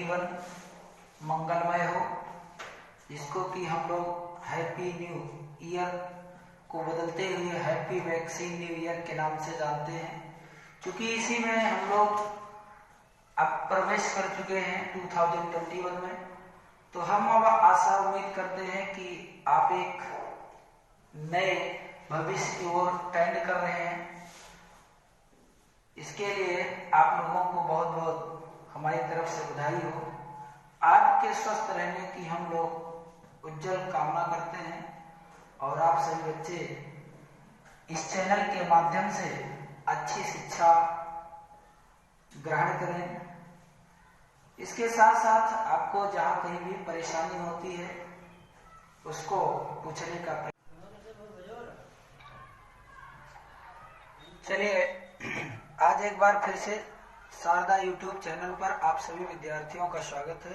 जीवन मंगलमय हो, जिसको कि हम लोग हैप्पी न्यू ईयर को बदलते हुए हैप्पी वैक्सीन न्यू ईयर के नाम से जानते हैं। क्योंकि इसी में हम लोग अब प्रवेश कर चुके हैं 2021 में, तो हम अब आशा उम्मीद करते हैं कि आप एक नए भविष्य की ओर टेंड कर रहे हैं। इसके लिए आप लोगों को बहुत बहुत हमारी तरफ से बधाई हो। आपके स्वस्थ रहने की हम लोग उज्जवल कामना करते हैं और आप सभी बच्चे इस चैनल के माध्यम से अच्छी शिक्षा ग्रहण करें। इसके साथ साथ आपको जहां कहीं भी परेशानी होती है उसको पूछने का चलिए आज एक बार फिर से शारदा यूट्यूब चैनल पर आप सभी विद्यार्थियों का स्वागत है।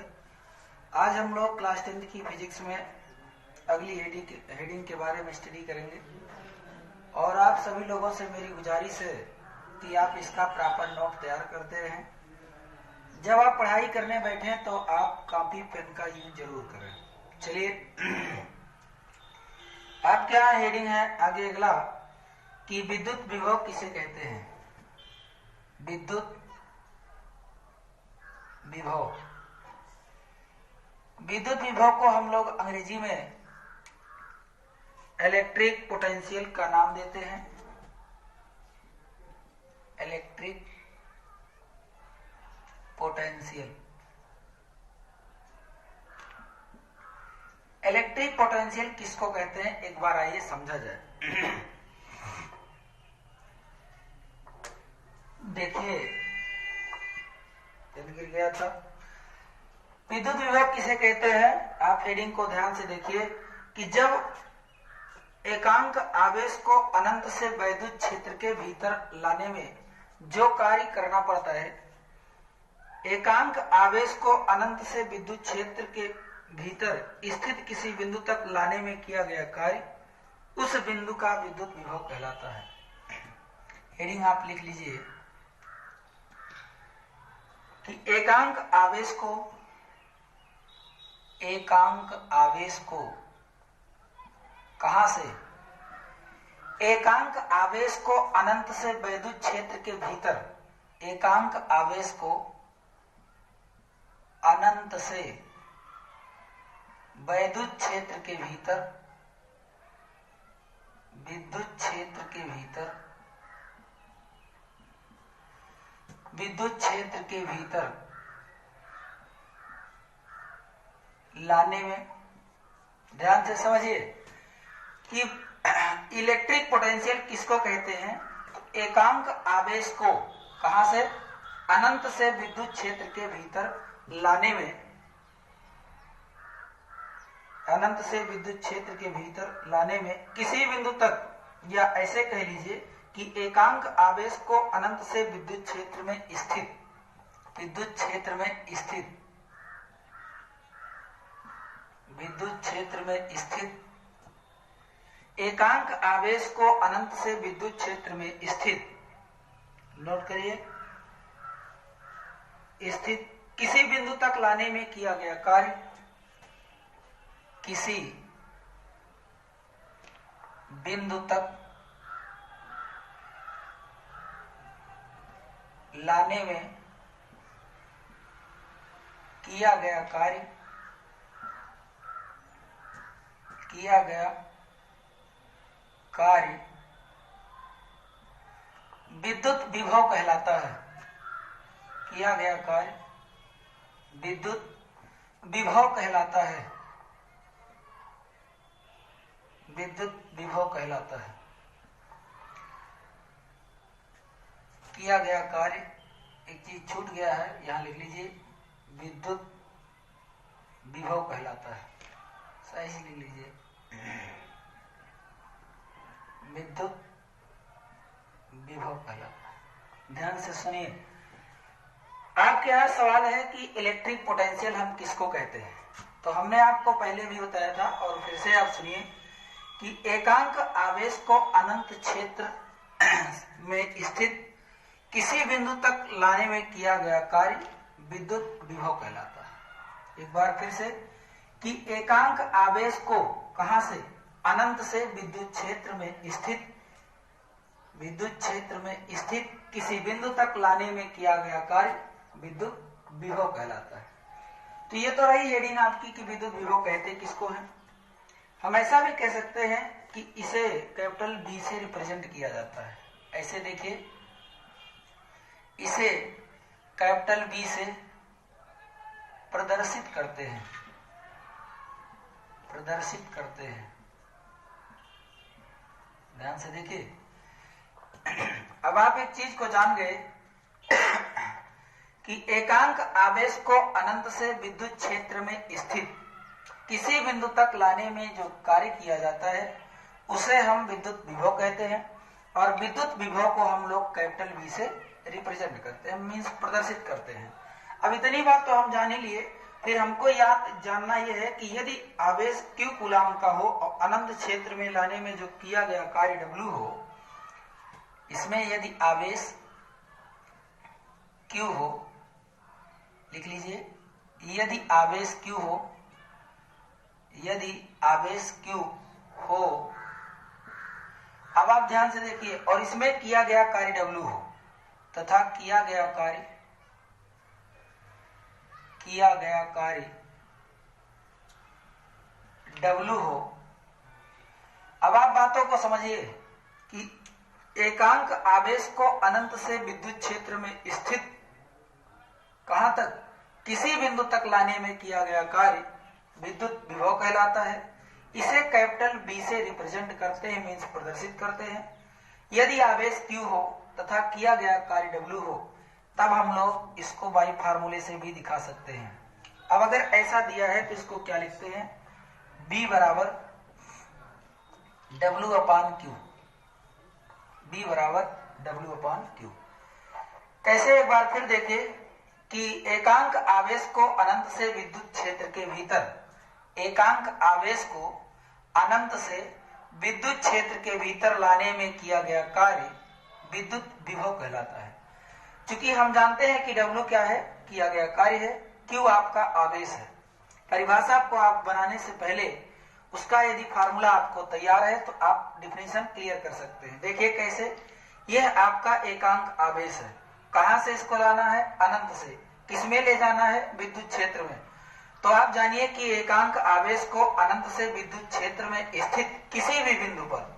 आज हम लोग क्लास 10 की फिजिक्स में अगली हेडिंग के बारे में स्टडी करेंगे और आप सभी लोगों से मेरी गुजारिश है कि आप इसका प्रॉपर नोट तैयार करते रहें। जब आप पढ़ाई करने बैठे तो आप कॉपी पेन का यूज जरूर करें। चलिए आपके यहाँ हेडिंग है आगे अगला कि विद्युत विभव किसे कहते हैं। विद्युत विभव, विद्युत विभव को हम लोग अंग्रेजी में इलेक्ट्रिक पोटेंशियल का नाम देते हैं। इलेक्ट्रिक पोटेंशियल, इलेक्ट्रिक पोटेंशियल किसको कहते हैं एक बार आइए समझा जाए। देखिए गिर गया था। विद्युत विभव किसे कहते हैं, आप हेडिंग को ध्यान से देखिए कि जब एकांक आवेश को अनंत से वैद्युत क्षेत्र के भीतर लाने में जो कार्य करना पड़ता है, एकांक आवेश को अनंत से विद्युत क्षेत्र के भीतर स्थित किसी बिंदु तक लाने में किया गया कार्य, उस बिंदु का विद्युत विभव कहलाता है। हेडिंग आप लिख लीजिए कि एकांक आवेश को कहां से, एकांक आवेश को अनंत से वैद्युत क्षेत्र के भीतर, एकांक आवेश को अनंत से वैद्युत क्षेत्र के भीतर, विद्युत क्षेत्र के भीतर, विद्युत क्षेत्र के भीतर लाने में, ध्यान से समझिए कि इलेक्ट्रिक पोटेंशियल किसको कहते हैं। एकांक आवेश को कहां से, अनंत से विद्युत क्षेत्र के भीतर लाने में, अनंत से विद्युत क्षेत्र के भीतर लाने में किसी बिंदु तक, या ऐसे कह लीजिए कि एकांक आवेश को अनंत से विद्युत क्षेत्र में स्थित, विद्युत क्षेत्र में स्थित, विद्युत क्षेत्र में स्थित, एकांक आवेश को अनंत से विद्युत क्षेत्र में स्थित, नोट करिए, स्थित किसी बिंदु तक लाने में किया गया कार्य, किसी बिंदु तक लाने में किया गया कार्य, किया गया कार्य विद्युत विभव कहलाता है। किया गया कार्य विद्युत विभव कहलाता है, विद्युत विभव कहलाता है। किया गया कार्य, एक चीज छूट गया है, यहां लिख लीजिए, विद्युत विभव कहलाता है, सही से लिख लीजिए, विद्युत विभव कहलाता है। ध्यान से सुनिए, आपके यहाँ सवाल है कि इलेक्ट्रिक पोटेंशियल हम किसको कहते हैं। तो हमने आपको पहले भी बताया था और फिर से आप सुनिए कि एकांक आवेश को अनंत क्षेत्र में स्थित किसी बिंदु तक लाने में किया गया कार्य विद्युत विभव कहलाता है। एक बार फिर से, कि एकांक आवेश को कहां से, अनंत से विद्युत क्षेत्र में स्थित किसी बिंदु तक लाने में किया गया कार्य विद्युत विभव कहलाता है। तो ये तो रही हेडिंग आपकी कि विद्युत विभव कहते किसको है। हम ऐसा भी कह सकते हैं कि इसे कैपिटल बी से रिप्रेजेंट किया जाता है। ऐसे देखिए, इसे कैपिटल बी से प्रदर्शित करते हैं। ध्यान से देखिए। अब आप एक चीज को जान गए कि एकांक आवेश को अनंत से विद्युत क्षेत्र में स्थित किसी बिंदु तक लाने में जो कार्य किया जाता है उसे हम विद्युत विभव कहते हैं, और विद्युत विभव को हम लोग कैपिटल वी से रिप्रेजेंट करते हैं, मींस प्रदर्शित करते हैं। अब इतनी बात तो हम जान ही लिए। फिर हमको याद जानना यह है कि यदि आवेश Q कूलाम का हो और अनंत क्षेत्र में लाने में जो किया गया कार्य W हो, इसमें यदि आवेश Q हो, लिख लीजिए, यदि आवेश Q हो, अब आप ध्यान से देखिए, और इसमें किया गया कार्य W हो तथा किया गया कार्य W हो। अब आप बातों को समझिए कि एकांक आवेश को अनंत से विद्युत क्षेत्र में स्थित कहां तक, किसी बिंदु तक लाने में किया गया कार्य विद्युत विभव कहलाता है। इसे कैपिटल बी से रिप्रेजेंट करते हैं, मींस प्रदर्शित करते हैं। यदि आवेश Q हो तथा किया गया कार्य W हो, तब हम लोग इसको बाई फार्मूले से भी दिखा सकते हैं। अब अगर ऐसा दिया है तो इसको क्या लिखते हैं, B बराबर W अपान Q। कैसे, एक बार फिर देखिए कि एकांक आवेश को अनंत से विद्युत क्षेत्र के भीतर, एकांक आवेश को अनंत से विद्युत क्षेत्र के भीतर लाने में किया गया कार्य विद्युत विभव कहलाता है। चूंकि हम जानते हैं कि W क्या है, किया गया कार्य है, Q आपका आवेश है। परिभाषा को आप बनाने से पहले उसका यदि फार्मूला आपको तैयार है तो आप डिफिनेशन क्लियर कर सकते हैं। देखिए कैसे, यह आपका एकांक आवेश है, कहां से इसको लाना है, अनंत से, किसमें ले जाना है, विद्युत क्षेत्र में। तो आप जानिए कि एकांक आवेश को अनंत से विद्युत क्षेत्र में स्थित किसी भी बिंदु पर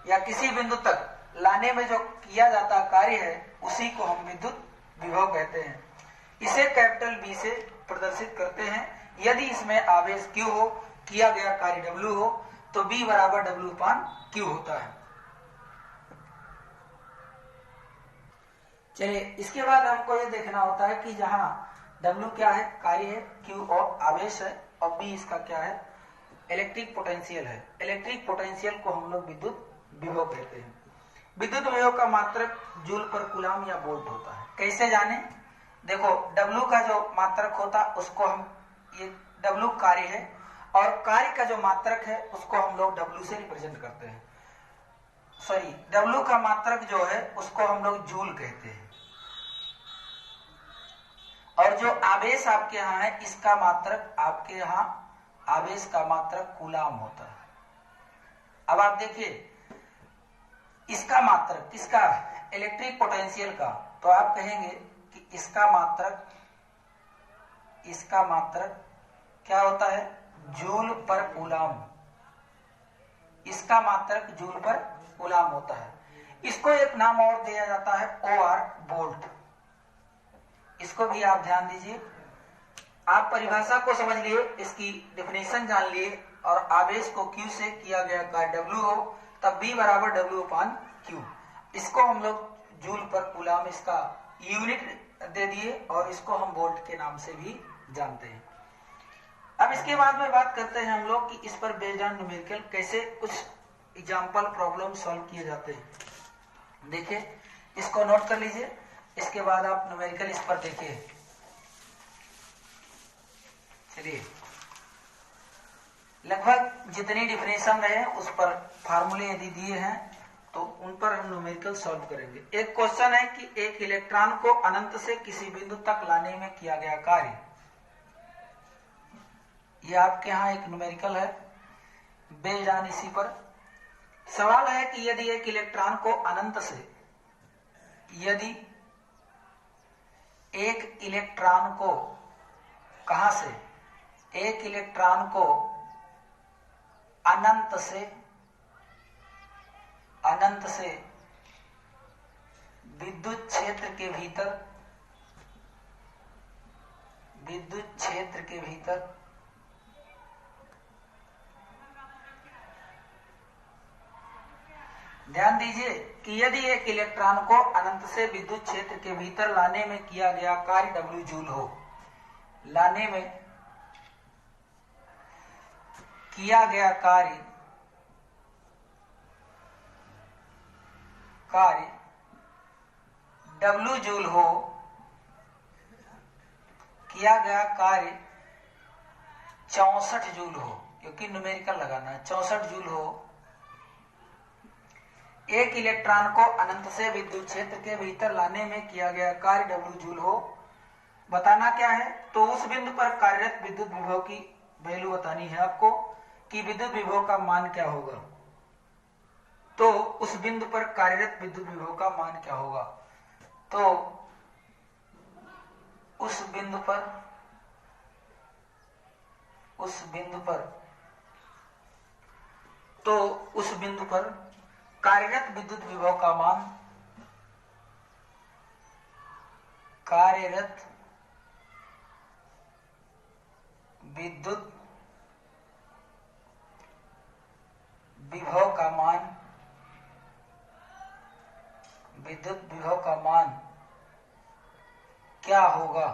या किसी बिंदु तक लाने में जो किया जाता कार्य है उसी को हम विद्युत विभव कहते हैं। इसे कैपिटल बी से प्रदर्शित करते हैं। यदि इसमें आवेश Q हो, किया गया कार्य W हो, तो B बराबर W अपान Q होता है। चलिए, इसके बाद हमको ये देखना होता है कि जहां W क्या है, कार्य है, Q और आवेश है, और B इसका क्या है, इलेक्ट्रिक पोटेंशियल है। इलेक्ट्रिक पोटेंशियल को हम लोग विद्युत विभव कहते हैं। विद्युत विभव का मात्रक जूल पर कूलाम या वोल्ट होता है। कैसे जाने, देखो W का जो मात्रक होता है उसको हम, ये W कार्य है, और कार्य का जो मात्रक है उसको हम लोग W से रिप्रेजेंट करते हैं। सॉरी, W का मात्रक जो है उसको हम लोग जूल कहते हैं, और जो आवेश आपके यहाँ है इसका मात्रक, आपके यहाँ आवेश का मात्रक कूलाम होता है। अब आप देखिए, इसका मात्रक किसका, इलेक्ट्रिक पोटेंशियल का, तो आप कहेंगे कि इसका मात्रक क्या होता है, जूल पर कूलाम। इसका मात्रक जूल पर कूलाम होता है। इसको एक नाम और दिया जाता है OR, वोल्ट। इसको भी आप ध्यान दीजिए। आप परिभाषा को समझ लिए, इसकी डेफिनेशन जान लिए, और आवेश को Q से किया गया कार्य W हो, तब B बराबर W अपान Q। इसको हम लोग जूल पर कूलाम, इसका यूनिट दे दिए, और इसको हम वोल्ट के नाम से भी जानते हैं। अब इसके बाद में बात करते हैं हम लोग कि इस पर बेस्ड ऑन न्यूमेरिकल कैसे कुछ एग्जांपल प्रॉब्लम सॉल्व किए जाते हैं। देखिए, इसको नोट कर लीजिए, इसके बाद आप न्यूमेरिकल इस पर देखिए। चलिए, लगभग जितनी डिफिनेशन रहे उस पर फार्मूले यदि दिए हैं तो उन पर हम न्यूमेरिकल सॉल्व करेंगे। एक क्वेश्चन है कि एक इलेक्ट्रॉन को अनंत से किसी बिंदु तक लाने में किया गया कार्य, ये आपके यहाँ एक न्यूमेरिकल है बेस्ड ऑन इसी पर। सवाल है कि यदि एक इलेक्ट्रॉन को अनंत से, यदि एक इलेक्ट्रॉन को कहां से, एक इलेक्ट्रॉन को अनंत से विद्युत क्षेत्र के भीतर ध्यान दीजिए कि यदि एक इलेक्ट्रॉन को अनंत से विद्युत क्षेत्र के भीतर लाने में किया गया कार्य W जूल हो, लाने में किया गया कार्य W जूल हो, किया गया कार्य 64 जूल हो, क्योंकि न्यूमेरिकल लगाना है, 64 जूल हो। एक इलेक्ट्रॉन को अनंत से विद्युत क्षेत्र के भीतर लाने में किया गया कार्य W जूल हो, बताना क्या है, तो उस बिंदु पर कार्यरत विद्युत विभव की वैल्यू बतानी है आपको कि विद्युत विभव का मान क्या होगा। तो उस बिंदु पर कार्यरत विद्युत विभव का मान क्या होगा, तो उस बिंदु पर कार्यरत विद्युत विभव का मान, कार्यरत विद्युत विभव का मान क्या होगा,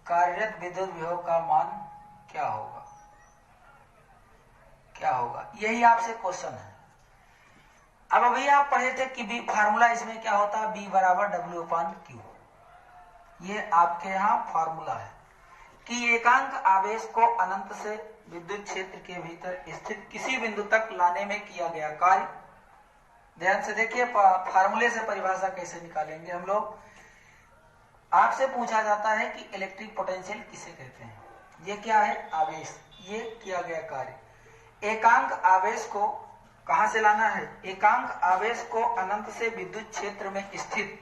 कार्यरत विद्युत विभव का मान क्या होगा, यही आपसे क्वेश्चन है। अब अभी आप पढ़े थे कि बी फार्मूला इसमें क्या होता है, बी बराबर W/Q। ये आपके यहाँ फार्मूला है कि एकांक आवेश को अनंत से विद्युत क्षेत्र के भीतर स्थित किसी बिंदु तक लाने में किया गया कार्य। ध्यान से देखिए फार्मूले से परिभाषा कैसे निकालेंगे हम लोग। आपसे पूछा जाता है कि इलेक्ट्रिक पोटेंशियल किसे कहते हैं, ये क्या है, आवेश, ये किया गया कार्य। एकांक आवेश को कहां से लाना है, एकांक आवेश को अनंत से विद्युत क्षेत्र में स्थित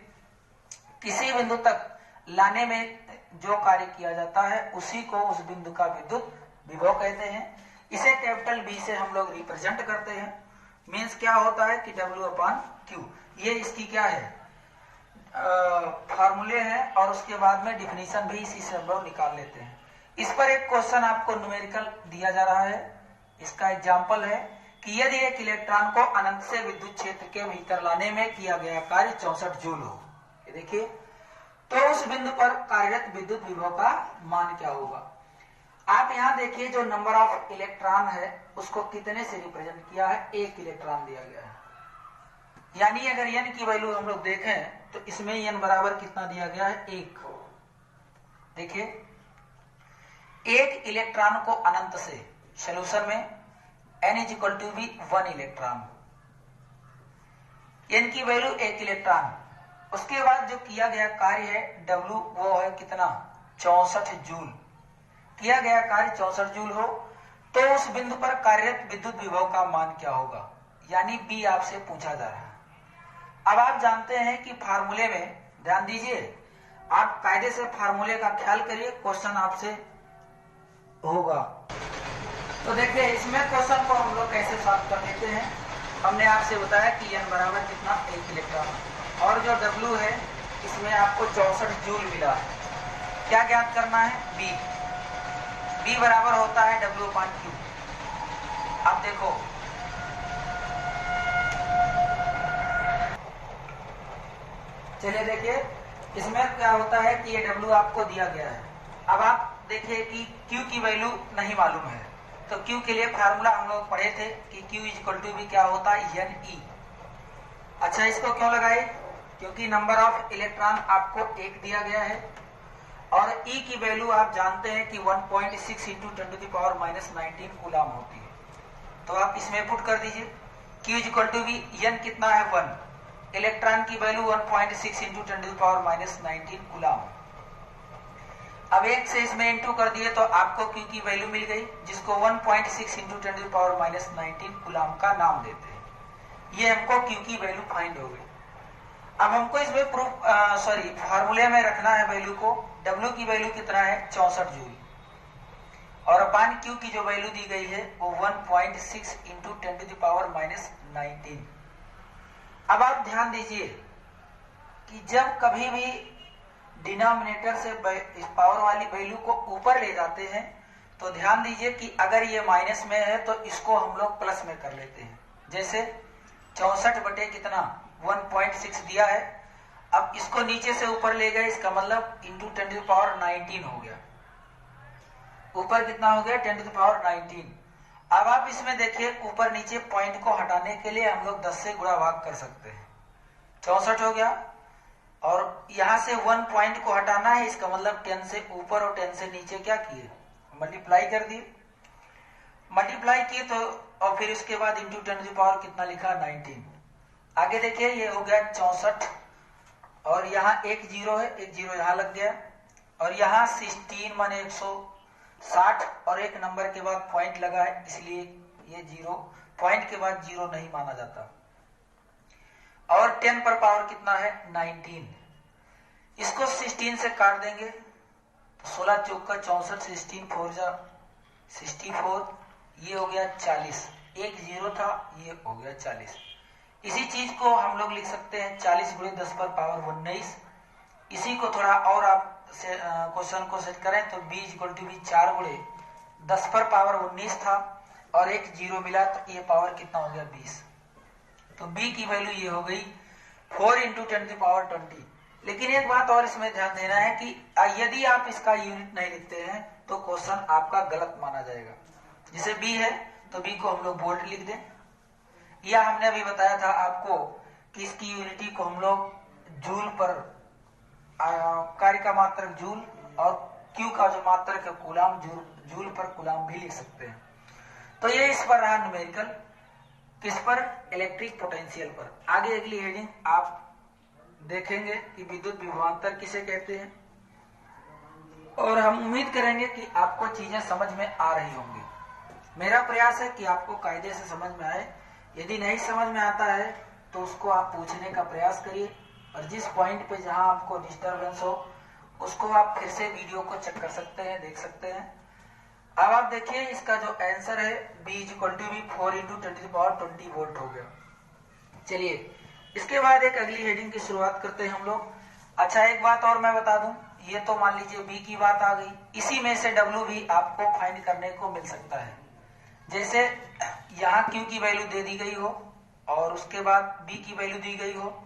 किसी बिंदु तक लाने में जो कार्य किया जाता है उसी को उस बिंदु का विद्युत विभव कहते हैं। इसे कैपिटल बी से हम लोग रिप्रेजेंट करते हैं। मीन्स क्या होता है कि W/Q, ये इसकी क्या है, फार्मूले हैं और उसके बाद में डिफिनीशन भी इसी से हम लोग निकाल लेते हैं। इस पर एक क्वेश्चन आपको न्यूमेरिकल दिया जा रहा है। इसका एग्जाम्पल है कि यदि एक इलेक्ट्रॉन को अनंत से विद्युत क्षेत्र के भीतर लाने में किया गया कार्य 64 जूल हो, ये देखिए, तो उस बिंदु पर कार्यरत विद्युत विभव का मान क्या होगा। आप यहाँ देखिए जो नंबर ऑफ इलेक्ट्रॉन है उसको कितने से रिप्रेजेंट किया है, एक इलेक्ट्रॉन दिया गया है। यानी अगर n की वैल्यू हम लोग देखें तो इसमें n बराबर कितना दिया गया है, 1। देखिए एक इलेक्ट्रॉन को अनंत से, सोल्यूशन में n = भी 1 इलेक्ट्रॉन, n की वैल्यू 1 इलेक्ट्रॉन। उसके बाद जो किया गया कार्य है W, वो है कितना, 64 जूल। किया गया कार्य 64 जूल हो तो उस बिंदु पर कार्यरत विद्युत विभव का मान क्या होगा, यानी बी आपसे पूछा जा रहा है। अब आप जानते हैं कि फार्मूले में, ध्यान दीजिए, आप कायदे से फार्मूले का ख्याल करिए, क्वेश्चन आपसे होगा। तो देखिए इसमें क्वेश्चन को हम लोग कैसे सॉल्व कर लेते हैं। हमने आपसे बताया कि n बराबर कितना, 1 इलेक्ट्रॉन, और जो W है इसमें आपको 64 जूल मिला है। क्या ज्ञात करना है, B बराबर होता है W/Q। अब देखो चलिए देखिए इसमें क्या होता है कि ये W आपको दिया गया है। अब आप देखिए कि Q की वैल्यू नहीं मालूम है, तो Q के लिए फार्मूला हम लोग पढ़े थे कि Q = भी क्या होता है, NE। अच्छा, इसको क्यों लगाए, क्योंकि नंबर ऑफ इलेक्ट्रॉन आपको 1 दिया गया है और E की वैल्यू आप जानते हैं कि 1.6 × 10⁻⁻19 कूलम होती है। तो आप इसमें पुट कर दीजिए, Q = भी N कितना है, 1, इलेक्ट्रॉन की वैल्यू 1.6 × 10⁻⁻19 कूलम। अब 1 से इसमें इंटू कर दिए तो आपको Q की वैल्यू मिल गई, जिसको 1.6 इंटू 10⁻⁻19 कूलाम का नाम देते हैं। ये हमको Q की वैल्यू फाइंड हो गई। अब हमको इसमें फार्मूले में रखना है वैल्यू को। W की वैल्यू कितना है, 64 जूल, और अपान Q की जो वैल्यू दी गई है वो 1.6 इंटू 10⁻⁻19। अब आप ध्यान दीजिए कि जब कभी भी डिनोमिनेटर से इस पावर वाली वैल्यू को ऊपर ले जाते हैं तो ध्यान दीजिए कि अगर ये माइनस में है तो इसको हम लोग प्लस में कर लेते हैं। जैसे 64 बटे कितना 1.6 दिया है, अब इसको नीचे से ऊपर ले गए, इसका मतलब इंटू 10⁻19 हो गया। ऊपर कितना हो गया, 10⁻19। अब आप इसमें देखिए ऊपर नीचे पॉइंट को हटाने के लिए हम लोग 10 से गुणा भाग कर सकते हैं। 64 हो गया और यहां से 1 पॉइंट को हटाना है, इसका मतलब 10 से ऊपर और 10 से नीचे क्या किए, मल्टीप्लाई कर दिए। मल्टीप्लाई किए तो और फिर उसके बाद इंटू 10 कितना लिखा 19। आगे देखिए ये हो गया 64 और यहाँ एक जीरो है, एक जीरो यहाँ लग गया और यहाँ 16 माने 160 और एक नंबर के बाद पॉइंट लगा है, इसलिए ये जीरो, पॉइंट के बाद जीरो नहीं माना जाता। और 10 पर पावर कितना है 19, इसको 16 से काट देंगे, 16 चौका 64, 16 4 जा 64, ये हो गया 40, एक जीरो था, ये हो गया 40। इसी चीज को हम लोग लिख सकते हैं 40 गुणे 10 पर पावर 19। इसी को थोड़ा और आप क्वेश्चन को सेट करें तो b इक्वल टू बी 4 गुणे 10 पर पावर 19 था और एक जीरो मिला तो ये पावर कितना हो गया 20। तो b की वैल्यू ये हो गई 4 इंटू 10⁻20। लेकिन एक बात और इसमें ध्यान देना है कि यदि आप इसका यूनिट नहीं लिखते हैं तो क्वेश्चन आपका गलत माना जाएगा। जैसे b है तो b को हम लोग वोल्ट लिख दें, या हमने अभी बताया था आपको कि इसकी यूनिटी को हम लोग जूल पर, कार्य का मात्रक जूल और Q का जो मात्रक है कूलाम, जूल पर कूलाम भी लिख सकते हैं। तो ये इस पर रहा न्यूमेरिकल, किस पर, इलेक्ट्रिक पोटेंशियल पर। आगे अगली हेडिंग आप देखेंगे कि विद्युत विभवांतर किसे कहते हैं, और हम उम्मीद करेंगे कि आपको चीजें समझ में आ रही होंगी। मेरा प्रयास है कि आपको कायदे से समझ में आए। यदि नहीं समझ में आता है तो उसको आप पूछने का प्रयास करिए, और जिस पॉइंट पे जहां आपको डिस्टरबेंस हो उसको आप फिर से वीडियो को चेक कर सकते हैं, देख सकते हैं। अब आप देखिए इसका जो आंसर है b equal to B 4 into 10⁻20 volt हो गया। चलिए इसके बाद एक अगली हेडिंग की शुरुआत करते हैं हम लोग। अच्छा एक बात और मैं बता दूं, ये तो मान लीजिए b की बात आ गई, इसी में से w भी आपको फाइंड करने को मिल सकता है। जैसे यहाँ Q की वैल्यू दे दी गई हो और उसके बाद B की वैल्यू दी गई हो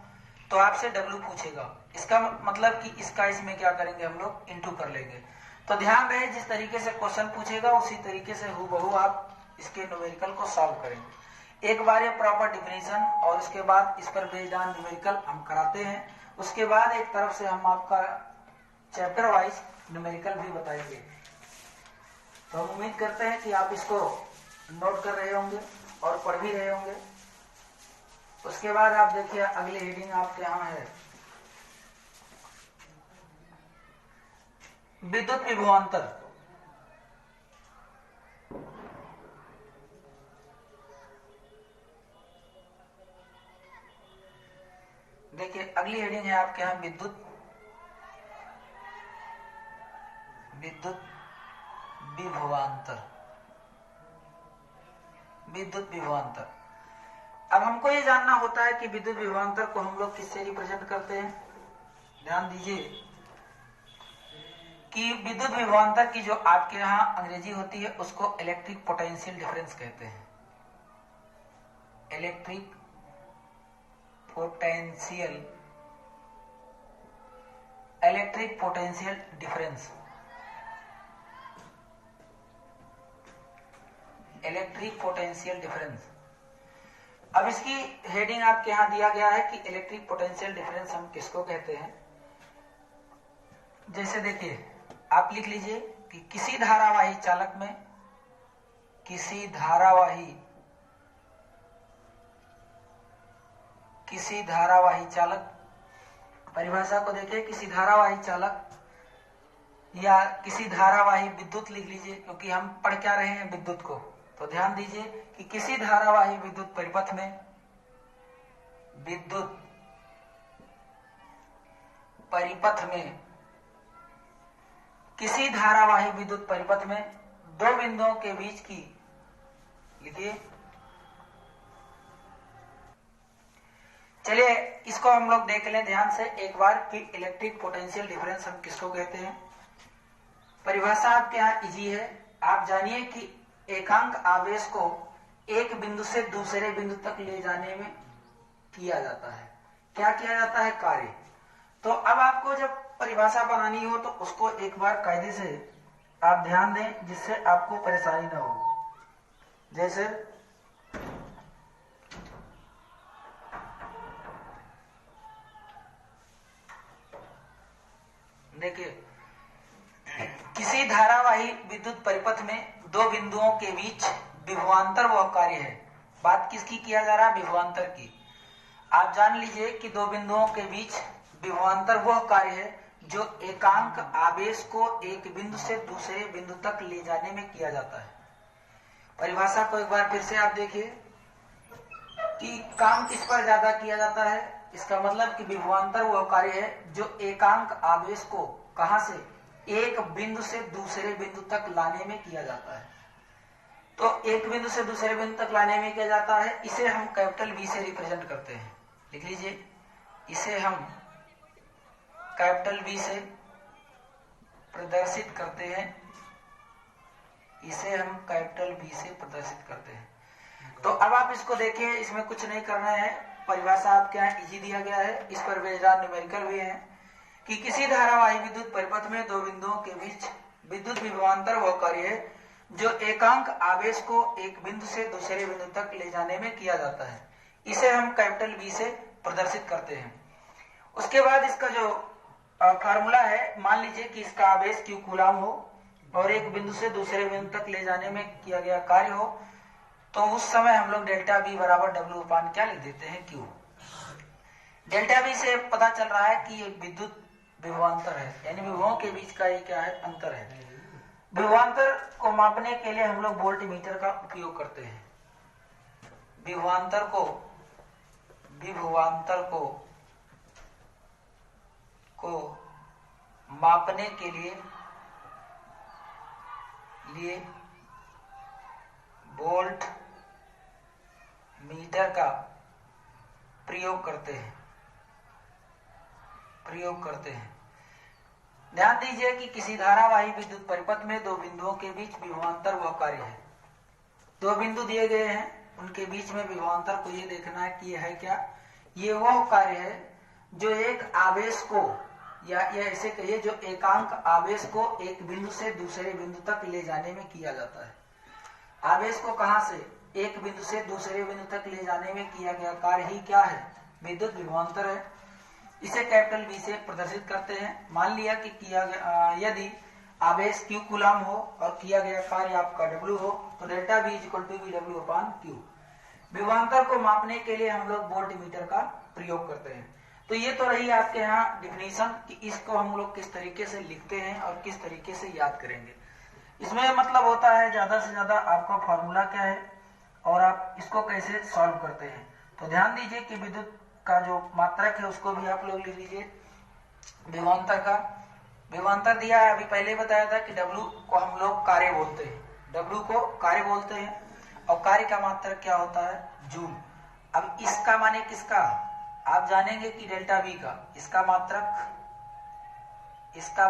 तो आपसे W पूछेगा, इसका मतलब कि इसका इसमें क्या करेंगे हम लोग इंटू कर लेंगे। तो ध्यान रहे जिस तरीके से क्वेश्चन पूछेगा उसी तरीके से हूबहू आप इसके न्यूमेरिकल को सॉल्व करेंगे। एक बार ये प्रॉपर डिफिनेशन और उसके बाद इस पर बेस्ड ऑन न्यूमेरिकल हम कराते हैं। उसके बाद एक तरफ से हम आपका चैप्टर वाइज न्यूमेरिकल भी बताएंगे। तो हम उम्मीद करते हैं कि आप इसको नोट कर रहे होंगे और पढ़ भी रहे होंगे। उसके बाद आप देखिए अगली हेडिंग आपके यहां है विद्युत विभवांतर। देखिए अगली हेडिंग है आपके यहां विद्युत विभवांतर। विद्युत विभवांतर, अब हमको ये जानना होता है कि विद्युत विभवांतर को हम लोग किससे रिप्रेजेंट करते हैं। ध्यान दीजिए कि विद्युत विभवांतर की जो आपके यहाँ अंग्रेजी होती है उसको इलेक्ट्रिक पोटेंशियल डिफरेंस कहते हैं। Electric potential difference, electric potential difference. अब इसकी हेडिंग आपके यहां दिया गया है कि इलेक्ट्रिक पोटेंशियल डिफरेंस हम किसको कहते हैं। जैसे देखिए आप लिख लीजिए कि किसी धारावाही चालक में, किसी धारावाही चालक, परिभाषा को देखिए, किसी धारावाही चालक या किसी धारावाही विद्युत लिख लीजिए, क्योंकि हम पढ़ क्या रहे हैं विद्युत को। तो ध्यान दीजिए कि किसी धारावाही विद्युत परिपथ में किसी धारावाही विद्युत परिपथ में दो बिंदुओं के बीच की, लिखिए, चलिए इसको हम लोग देख लें ध्यान से एक बार कि इलेक्ट्रिक पोटेंशियल डिफरेंस हम किसको कहते हैं। परिभाषा आपके यहाँ इजी है। आप जानिए कि एकांक आवेश को एक बिंदु से दूसरे बिंदु तक ले जाने में किया जाता है, क्या किया जाता है, कार्य। तो अब आपको जब परिभाषा बनानी हो तो उसको एक बार कायदे से आप ध्यान दें, जिससे आपको परेशानी ना हो। जैसे देखिए, किसी धारावाही विद्युत परिपथ में दो बिंदुओं के बीच विभवांतर वह कार्य है। बात किसकी किया जा रहा है, विभवांतर की। आप जान लीजिए कि दो बिंदुओं के बीच विभवांतर वह कार्य है जो एकांक आवेश को एक बिंदु से दूसरे बिंदु तक ले जाने में किया जाता है। परिभाषा को एक बार फिर से आप देखिए कि काम किस पर ज्यादा किया जाता है। इसका मतलब कि विभवांतर वह कार्य है जो एकांक आवेश को कहां से, एक बिंदु से दूसरे बिंदु तक लाने में किया जाता है। तो एक बिंदु से दूसरे बिंदु तक लाने में किया जाता है, इसे हम कैपिटल V से रिप्रेजेंट करते हैं। लिख लीजिए, इसे हम कैपिटल V से प्रदर्शित करते हैं, इसे हम कैपिटल V से प्रदर्शित करते हैं। तो अब आप इसको देखिए, इसमें कुछ नहीं करना है, परिभाषा आपके यहाँ इजी दिया गया है, इस पर बेजार न्यूमेरिकल भी है कि किसी धारावाही विद्युत परिपथ में दो बिंदुओं के बीच विद्युत विभवांतर वह कार्य है जो एकांक आवेश को एक बिंदु से दूसरे बिंदु तक ले जाने में किया जाता है, इसे हम कैपिटल V से प्रदर्शित करते हैं। उसके बाद इसका जो फार्मूला है, मान लीजिए कि इसका आवेश Q कूलाम हो और एक बिंदु से दूसरे बिंदु तक ले जाने में किया गया कार्य हो, तो उस समय हम लोग डेल्टा V बराबर W अपान क्या लिख देते हैं, Q। डेल्टा V से पता चल रहा है कि ये विद्युत विभवांतर है, यानी विभवों के बीच का ये क्या है, अंतर है। विभवांतर को मापने के लिए हम लोग वोल्ट मीटर का उपयोग करते हैं। विभवांतर को मापने के लिए वोल्ट मीटर का प्रयोग करते हैं। ध्यान दीजिए कि किसी धारावाही विद्युत परिपथ में दो बिंदुओं के बीच विभवांतर वह कार्य है। दो बिंदु दिए गए हैं, उनके बीच में विभवांतर को ये देखना है कि ये है क्या, ये वह कार्य है जो एक आवेश को, या ऐसे कहिए जो एकांक आवेश को एक बिंदु से दूसरे बिंदु तक ले जाने में किया जाता है। आवेश को कहां से, एक बिंदु से दूसरे बिंदु तक ले जाने में किया गया कार्य ही क्या है, विद्युत विभवांतर है। इसे कैपिटल V से प्रदर्शित करते हैं। मान लिया कि यदि आवेश Q कूलाम हो और किया गया कार्य आपका W हो, तो delta V equal to VW upon Q। विभवांतर को मापने के लिए हम लोग वोल्ट मीटर का प्रयोग करते हैं। तो ये तो रही आपके यहाँ डिफिनीशन कि इसको हम लोग किस तरीके से लिखते हैं और किस तरीके से याद करेंगे। इसमें मतलब होता है ज्यादा से ज्यादा आपका फॉर्मूला क्या है और आप इसको कैसे सॉल्व करते हैं। तो ध्यान दीजिए कि विद्युत का जो मात्रक है उसको भी आप लोग लिख लीजिए। विभवांतर का विभवांतर दिया है, अभी पहले बताया था कि W को हम लोग कार्य बोलते हैं, W को कार्य बोलते हैं और कार्य का मात्रक क्या होता है, जूल। अब इसका माने किसका, आप जानेंगे कि डेल्टा V का, इसका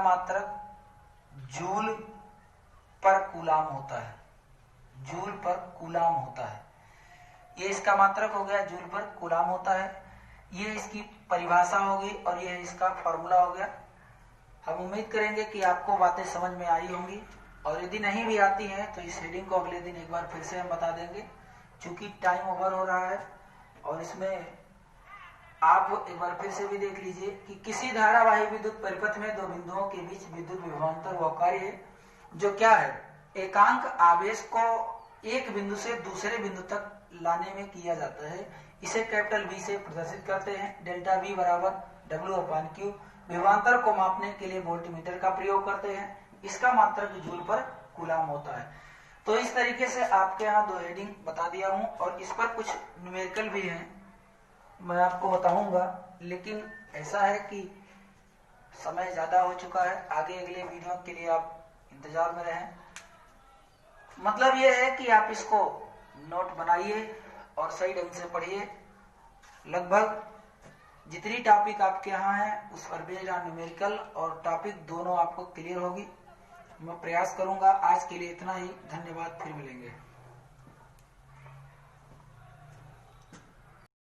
मात्रक जूल पर कूलाम होता है, जूल पर कूलाम होता है। ये इसका मात्रक हो गया, जूल पर कूलाम होता है। ये इसकी परिभाषा होगी और ये इसका फॉर्मूला हो गया। हम उम्मीद करेंगे कि आपको बातें समझ में आई होंगी, और यदि नहीं भी आती हैं तो इस रीडिंग को अगले दिन एक बार फिर से हम बता देंगे, क्योंकि टाइम ओवर हो रहा है। और इसमें आप एक बार फिर से भी देख लीजिए कि किसी धारावाही विद्युत परिपथ में दो बिंदुओं के बीच विद्युत विभवांतर वह कार्य है जो क्या है, एकांक आवेश को एक बिंदु से दूसरे बिंदु तक लाने में किया जाता है। इसे कैपिटल V से प्रदर्शित करते हैं। डेल्टा V बराबर W अपान Q। विभवांतर को मापने के लिए वोल्टमीटर का प्रयोग करते हैं। इसका मात्रक जूल पर कूलाम होता है। तो इस तरीके से आपके यहाँ 2 हेडिंग बता दिया हूं और इस पर कुछ न्यूमेरिकल भी हैं, मैं आपको बताऊंगा। लेकिन ऐसा है कि समय ज्यादा हो चुका है, आगे अगले वीडियो के लिए आप इंतजार में रहें। मतलब यह है कि आप इसको नोट बनाइए और सही ढंग से पढ़िए। लगभग जितनी टॉपिक आपके यहाँ है उस पर बेस्ड ऑन न्यूमेरिकल और टॉपिक दोनों आपको क्लियर होगी। मैं प्रयास करूंगा। आज के लिए इतना ही, धन्यवाद, फिर मिलेंगे।